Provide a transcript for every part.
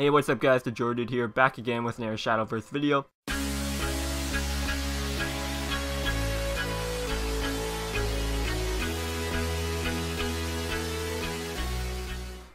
Hey, what's up guys, TheJordude here, back again with another Shadowverse video.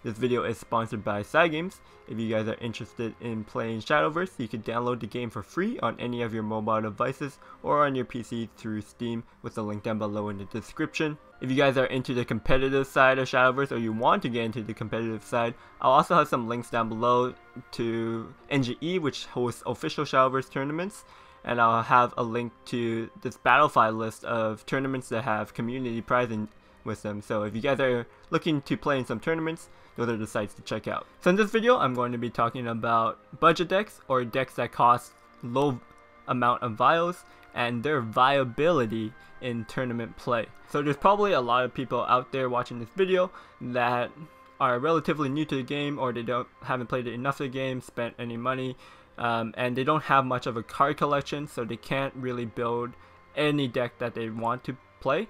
This video is sponsored by Cygames. If you guys are interested in playing Shadowverse, you can download the game for free on any of your mobile devices or on your PC through Steam with the link down below in the description. If you guys are into the competitive side of Shadowverse or you want to get into the competitive side, I'll also have some links down below to NGE, which hosts official Shadowverse tournaments, and I'll have a link to this Battlefy list of tournaments that have community prizing with them. So if you guys are looking to play in some tournaments, those are the sites to check out. So in this video, I'm going to be talking about budget decks, or decks that cost low amount of vials, and their viability in tournament play. So there's probably a lot of people out there watching this video that are relatively new to the game, or they haven't played enough of the game, spent any money, and they don't have much of a card collection, so they can't really build any deck that they want to play.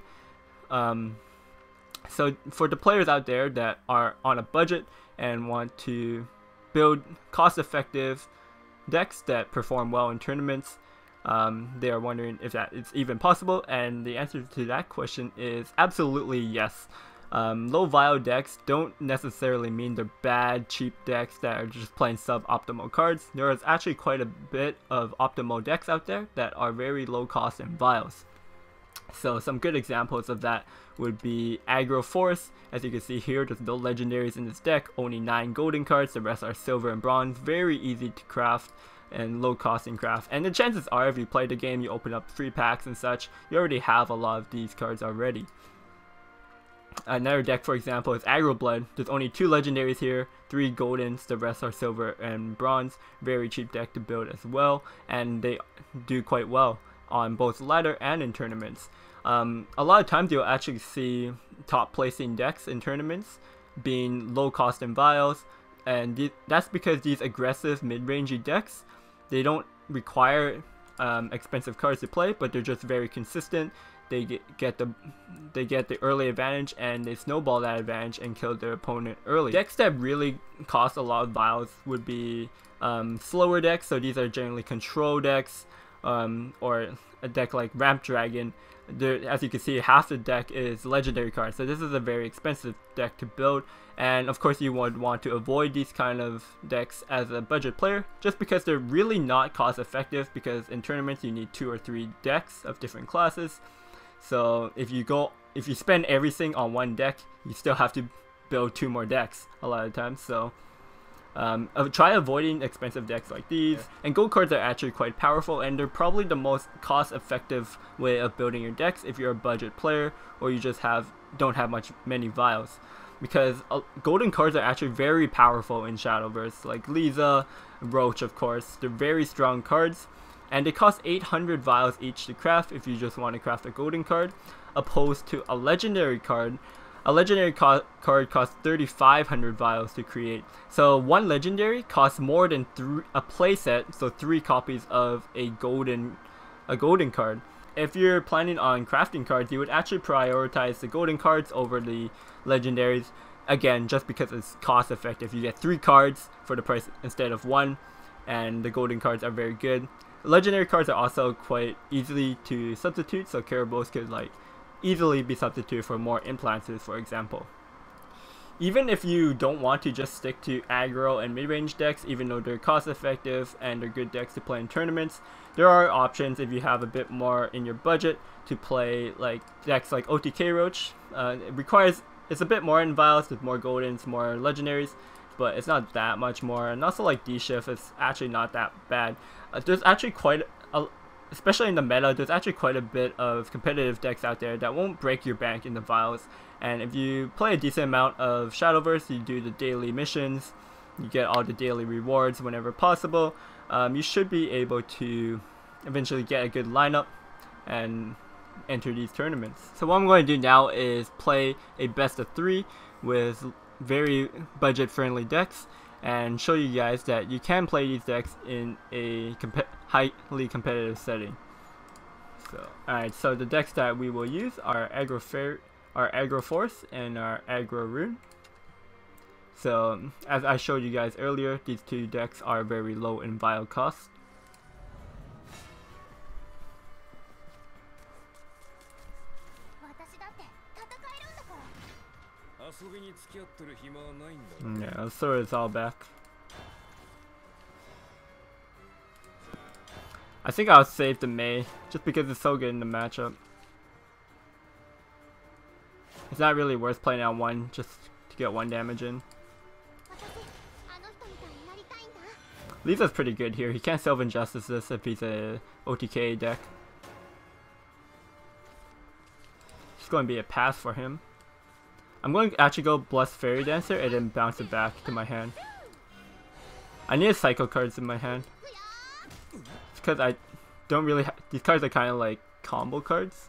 So for the players out there that are on a budget and want to build cost-effective decks that perform well in tournaments, they are wondering if that is even possible, and the answer to that question is absolutely yes. Low vial decks don't necessarily mean they're bad, cheap decks that are just playing sub-optimal cards. There is actually quite a bit of optimal decks out there that are very low cost in vials. So some good examples of that would be Aggro Force. As you can see here, there's no legendaries in this deck, only 9 golden cards, the rest are silver and bronze, very easy to craft and low cost in craft. And the chances are, if you play the game, you open up free packs and such, you already have a lot of these cards already. Another deck, for example, is Aggro Blood. There's only 2 legendaries here, 3 goldens, the rest are silver and bronze. Very cheap deck to build as well, and they do quite well on both ladder and in tournaments. A lot of times you'll actually see top placing decks in tournaments being low cost in vials, and that's because these aggressive mid-rangey decks, they don't require expensive cards to play, but they're just very consistent. They get the early advantage, and they snowball that advantage and kill their opponent early. Decks that really cost a lot of vials would be slower decks, so these are generally control decks, or a deck like Ramp Dragon. As you can see, half the deck is legendary cards, so this is a very expensive deck to build, and of course you would want to avoid these kind of decks as a budget player, just because they're really not cost effective, because in tournaments you need 2 or 3 decks of different classes. So if you spend everything on one deck, you still have to build 2 more decks a lot of times. So try avoiding expensive decks like these. And gold cards are actually quite powerful, and they're probably the most cost-effective way of building your decks if you're a budget player or you just don't have many vials, because golden cards are actually very powerful in Shadowverse, like Lisa, Roach, of course. They're very strong cards, and they cost 800 vials each to craft if you just want to craft a golden card, opposed to a legendary card. A legendary card costs 3,500 vials to create. So one legendary costs more than a playset, so 3 copies of a golden card. If you're planning on crafting cards, you would actually prioritize the golden cards over the legendaries. Again, just because it's cost effective. You get 3 cards for the price instead of 1, and the golden cards are very good. Legendary cards are also quite easily to substitute, so Caribos could easily be substituted for more implances, for example. Even if you don't want to just stick to aggro and mid-range decks, even though they're cost effective and they're good decks to play in tournaments, there are options if you have a bit more in your budget to play decks like OTK Roach. It's a bit more in vials with more goldens, more legendaries, but it's not that much more. And also like D-Shift is actually not that bad. There's actually especially in the meta, there's actually quite a bit of competitive decks out there that won't break your bank in the vials. And if you play a decent amount of Shadowverse, you do the daily missions, you get all the daily rewards whenever possible, you should be able to eventually get a good lineup and enter these tournaments. So what I'm going to do now is play a best of 3 with very budget friendly decks, and show you guys that you can play these decks in a highly competitive setting. So, alright, so the decks that we will use are Aggro Force and our Aggro Rune. So as I showed you guys earlier, these two decks are very low in vial cost. Yeah, let's throw this all back. I think I'll save the May just because it's so good in the matchup. It's not really worth playing on one just to get one damage in. Leaves us pretty good here. He can't self-injustice this if he's a OTK deck. It's going to be a pass for him. I'm going to actually go Blessed Fairy Dancer and then bounce it back to my hand. I need Psycho cards in my hand. It's because I don't really these cards are kind of like combo cards.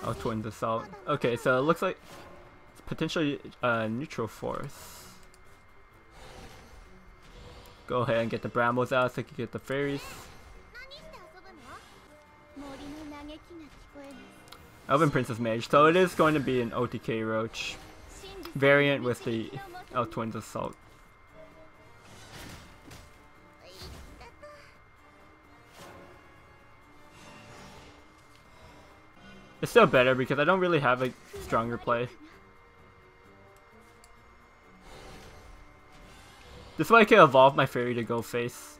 Oh, Twins Assault. Okay, so it looks like it's potentially neutral force. Go ahead and get the Brambles out so I can get the fairies. Elven Princess Mage. So it is going to be an OTK Roach variant with the Twins Assault. It's still better because I don't really have a stronger play. This way I can evolve my fairy to go face.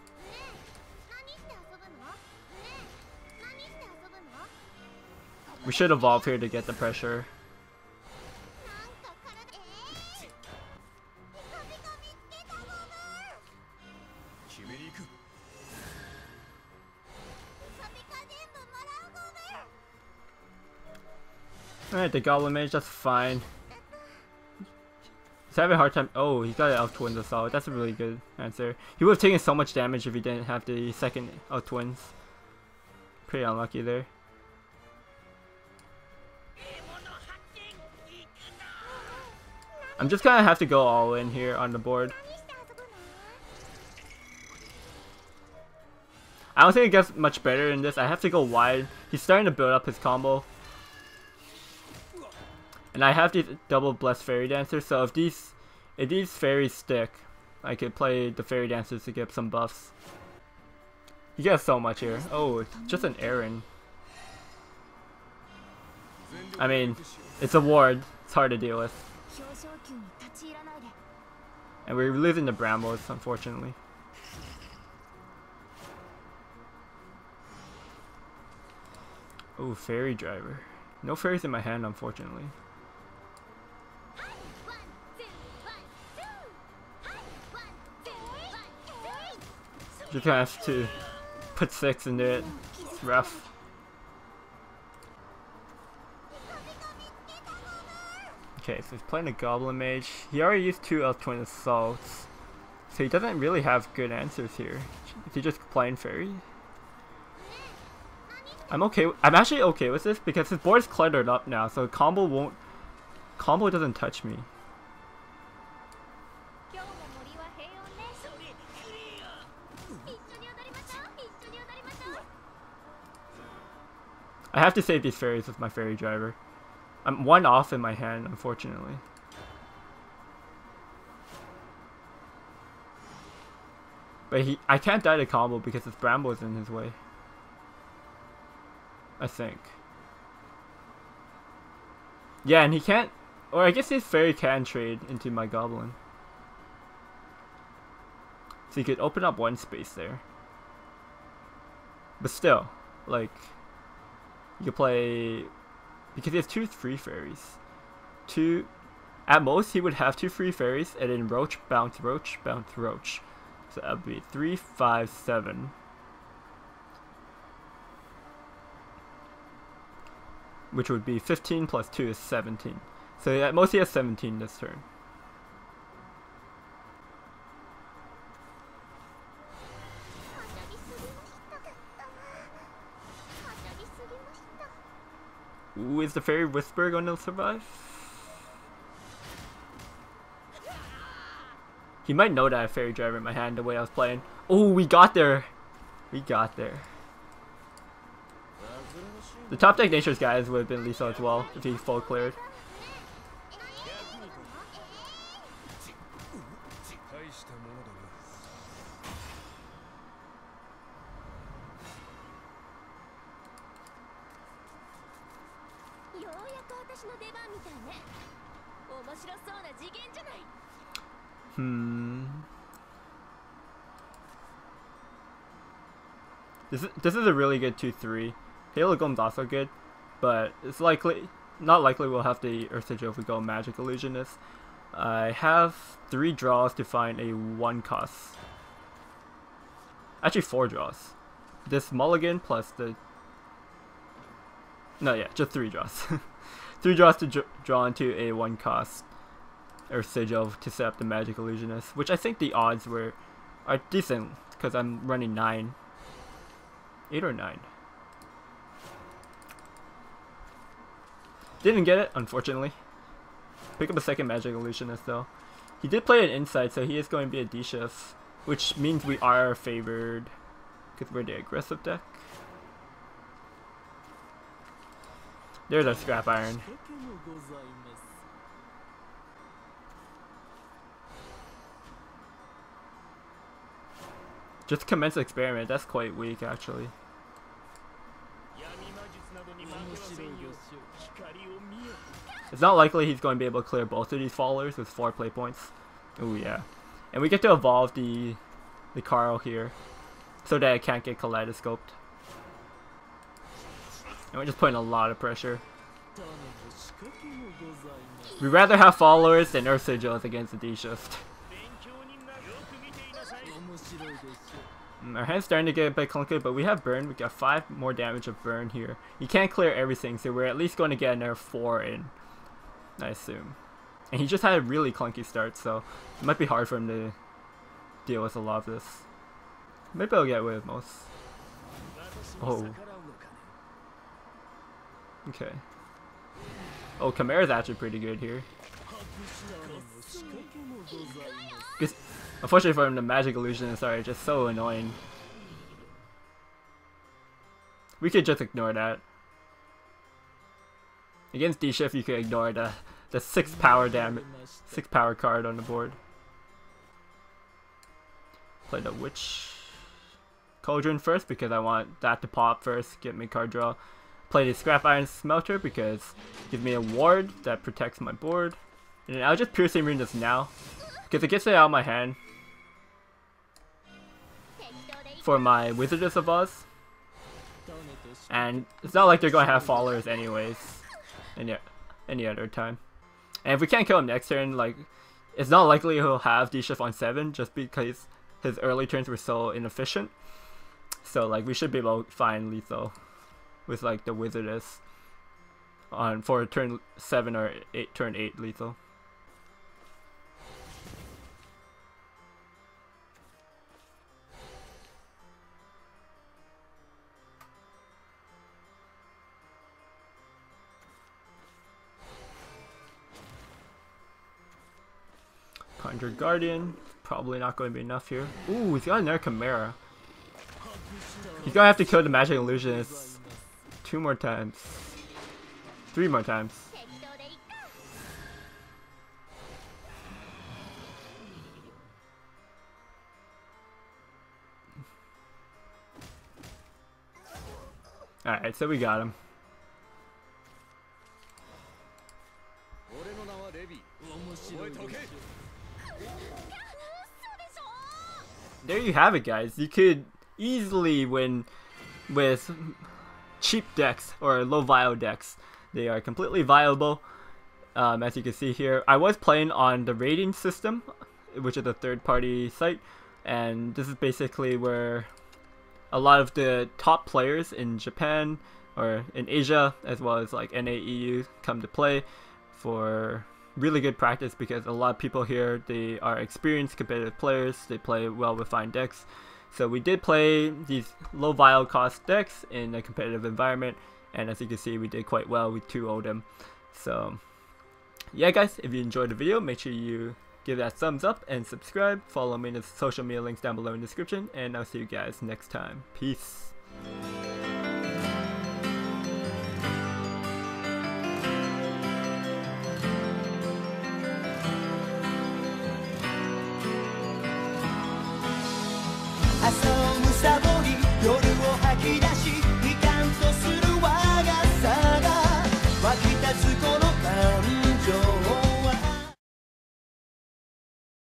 We should evolve here to get the pressure. Alright, the Goblin Mage, that's fine. He's having a hard time. Oh, he's got an Elf Twins Assault. That's a really good answer. He would have taken so much damage if he didn't have the second Elf Twins. Pretty unlucky there. I'm just gonna have to go all in here on the board. I don't think it gets much better in this. I have to go wide. He's starting to build up his combo. And I have these double Blessed Fairy Dancers, so if these fairies stick, I could play the Fairy Dancers to get some buffs. You get so much here. Oh, it's just an Aaron. I mean, it's a ward. It's hard to deal with. And we're losing the Brambles, unfortunately. Oh, Fairy Driver. No fairies in my hand, unfortunately. Just gonna have to put 6 into it. It's rough. Okay, so he's playing a Goblin Mage. He already used 2 Elf Twin Assaults, so he doesn't really have good answers here. Is he just playing Fairy? I'm actually okay with this because his board's cluttered up now, so combo doesn't touch me. I have to save these fairies with my Fairy Driver. I'm 1 off in my hand, unfortunately. But I can't die to combo because his Bramble is in his way. I think. Yeah, and he can't, or I guess his fairy can trade into my Goblin. So he could open up 1 space there. But still, like, you could play, because he has 2 free fairies. At most he would have 2 free fairies and then Roach, bounce, Roach, bounce, Roach. So that would be 3, 5, 7. Which would be 15 plus 2 is 17. So at most he has 17 this turn. Ooh, is the Fairy Whisperer going to survive? He might know that I have Fairy Driver in my hand the way I was playing. Oh, we got there! We got there. The top deck Nature's guys would have been lethal as well if he full cleared. This is a really good 2-3. Halo Golem's also good, but it's not likely we'll have the Earth Sigil if we go Magic Illusionist. I have 3 draws to find a 1 cost. Actually 4 draws. This mulligan plus the... No, yeah, just 3 draws. 3 draws to draw into a 1 cost Earth Sigil to set up the Magic Illusionist, which I think the odds are decent because I'm running 9. 8 or 9. Didn't get it, unfortunately. Pick up a second Magic Illusionist though. He did play an Insight, so he is going to be a D-shift, which means we are favored because we're the aggressive deck. There's our Scrap Iron. Just commence experiment, that's quite weak actually. It's not likely he's going to be able to clear both of these followers with 4 play points. Oh yeah. And we get to evolve the Carl here so that it can't get kaleidoscoped. And we're just putting a lot of pressure. We'd rather have followers than Earth Sigils against the D-shift. Our hand's starting to get a bit clunky, but we have burn. We got 5 more damage of burn here. You can't clear everything, so we're at least going to get another 4 in, I assume. And he just had a really clunky start, so it might be hard for him to deal with a lot of this. Maybe I'll get away with most. Oh. Okay. Oh, Chimera's actually pretty good here. Unfortunately for him, the Magic Illusionists are just so annoying. We could just ignore that. Against D-Shift, you could ignore the 6 power damage, 6 power card on the board. Play the Witch Cauldron first because I want that to pop first, get me card draw. Play the Scrap Iron Smelter because it gives me a ward that protects my board. And I'll just Piercing Rune this now because it gets it out of my hand for my Wizardess of Oz. And it's not like they're going to have followers anyways any other time. And if we can't kill him next turn, like, it's not likely he'll have D-Shift on 7 just because his early turns were so inefficient. So like we should be able to find lethal with like the Wizardess on for turn 7 or turn 8 lethal. Conjure Guardian, probably not going to be enough here. Ooh, he's got another Chimera. He's gonna have to kill the Magic Illusionist 2 more times. 3 more times. Alright, so we got him. There you have it, guys. You could easily win with cheap decks or low vial decks. They are completely viable, as you can see here. I was playing on the rating system, which is a third-party site, and this is basically where a lot of the top players in Japan or in Asia, as well as like NAEU, come to play for really good practice because a lot of people here, they are experienced competitive players. They play well refined decks. So we did play these low vial cost decks in a competitive environment, and as you can see, we did quite well. We 2-0'd them. So yeah, guys, if you enjoyed the video, make sure you give that thumbs up and subscribe. Follow me in the social media links down below in the description, and I'll see you guys next time. Peace. 朝をむさぼり夜を吐き出し